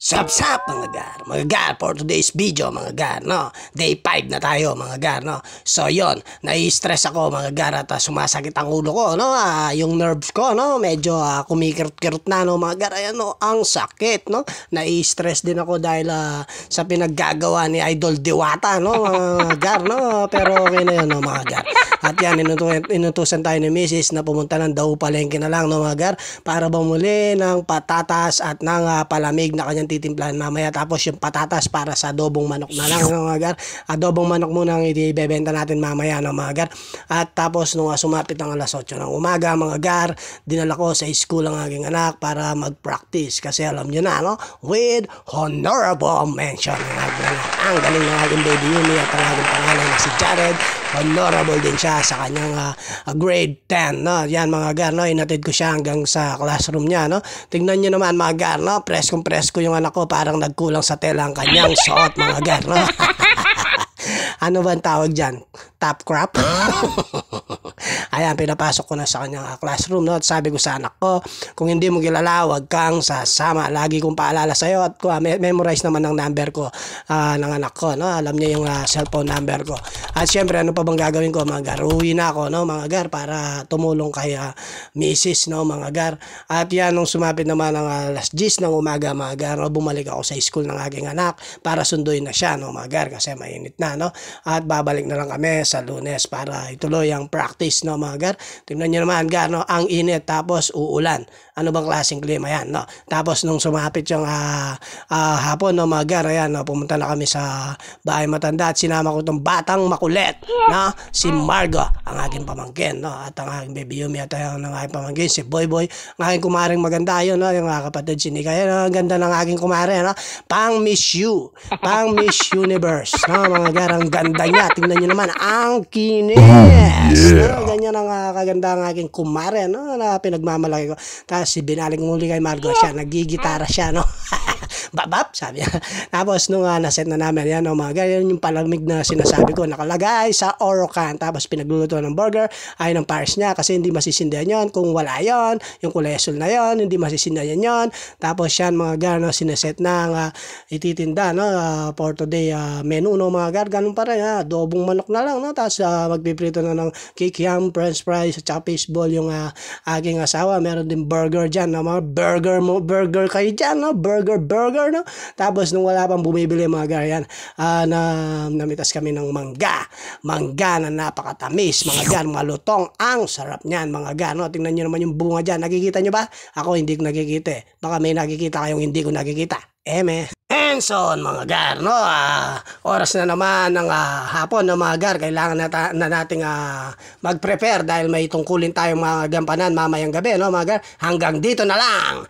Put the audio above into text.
Sup mga gar, for today's video mga gar, no? Day 5 na tayo mga gar, no? So yon, nai-stress ako mga gar at sumasakit ang ulo ko, no? Yung nerves ko, no? Medyo kumikirot-kirot na, no mga gar, ayan, no? Ang sakit, no? Nai-stress din ako dahil sa pinaggagawa ni Idol Diwata, no mga gar, no? Pero okay na yun, no mga gar. At yan, inutusan tayo ni Mrs. na pumunta ng daw palengke na lang, no mga gar, para bumuli ng patatas at ng palamig na kanyang titimplahan mamaya. Tapos yung patatas para sa adobong manok na lang, no mga gar. Adobong manok muna ang ibebenta natin mamaya, no mga gar. At tapos nung sumapit ang alas 8 ng umaga mga gar, dinala ko sa school ang aking anak para mag-practice. Kasi alam nyo na, no? With honorable mention. Ang galing ng aking baby Yumi at ang aking pangalan na si Jared. Honorable din siya sa kanyang grade 10, no? Yan mga gar, no? Inatid ko siya hanggang sa classroom niya, no? Tingnan nyo naman mga gar, no? Press ko yung anak ko, parang nagkulang sa tela ang kanyang suot mga gar, no? Ano ba ang tawag dyan? Top crop? Ayan, pinapasok ko na sa kanyang classroom, no? At sabi ko sa anak ko, kung hindi mo kilala, huwag kang sasama. Lagi kong paalala sa'yo at memorize naman ang number ko ng anak ko, no? Alam niya yung cellphone number ko. At syempre, ano pa bang gagawin ko, mga gar? Uwi na ako, no, mga gar, para tumulong kay Mrs., no, mga gar. At yan, nung sumapit naman ang alas 10 ng umaga, mga gar, no, bumalik ako sa school ng aking anak para sunduin na siya, no, mga gar, kasi mainit na, no? At babalik na lang kami sa Lunes para ituloy ang practice, no, mga gar. Tingnan nyo naman, gar, no, ang init tapos uulan. Ano bang klaseng klima yan, no? Tapos nung sumapit yung hapon, no, mga gar, ayan, no, pumunta na kami sa bahay matanda at sinama ko itong batang makulit, no? Si Margo, ang aking pamangkin, no? At ang aking baby Yumi at ang aking pamangkin, si Boy Boy, ang aking kumaring maganda yun, no? Yung kapatid si Nika, ang ganda ng aking kumare, no? Pang Miss You, pang Miss Universe, no? Mga gar, ang ganda niya. Tingnan nyo naman, ang kinis. No? Ganyan ang kaganda ng aking kumare, no? Na pinagmamalaki ko. Tapos si binaling muli kay Margo siya, nagigitara siya, no? Babap, sabi niya. Tapos nung naset na namin, yan, no, mga ganyan yung palamig na sinasabi ko, nakalagay sa Orocan. Tapos pinagluluto ng burger, ay ng Paris niya, kasi hindi masisindihan yon kung wala yon, yung kulesol na yon, hindi masisindihan yon. Tapos yan, mga gano, sinaset na ititinda, no, for today menu, no, mga gar, ganun pa rin, adobong manok na lang, no, tapos magpiprito na ng kikiam, french fries, at saka fishball yung aking asawa. Meron din burger dyan, no, mga burger kayo dyan, no, burger, no? Tapos nung wala pang bumibili mga gar, yan, namitas kami ng mangga na napakatamis mga gar, malutong, ang sarap niyan mga gar, no? Tingnan nyo naman yung bunga dyan, nakikita nyo ba? Ako hindi ko nakikita, baka may nakikita kayong hindi ko nakikita, and so mga gar, no? Oras na naman ng hapon, no, mga gar, kailangan na nating mag-prepare dahil may tungkulin tayong mga gampanan mamayang gabi, no mga gar. Hanggang dito na lang,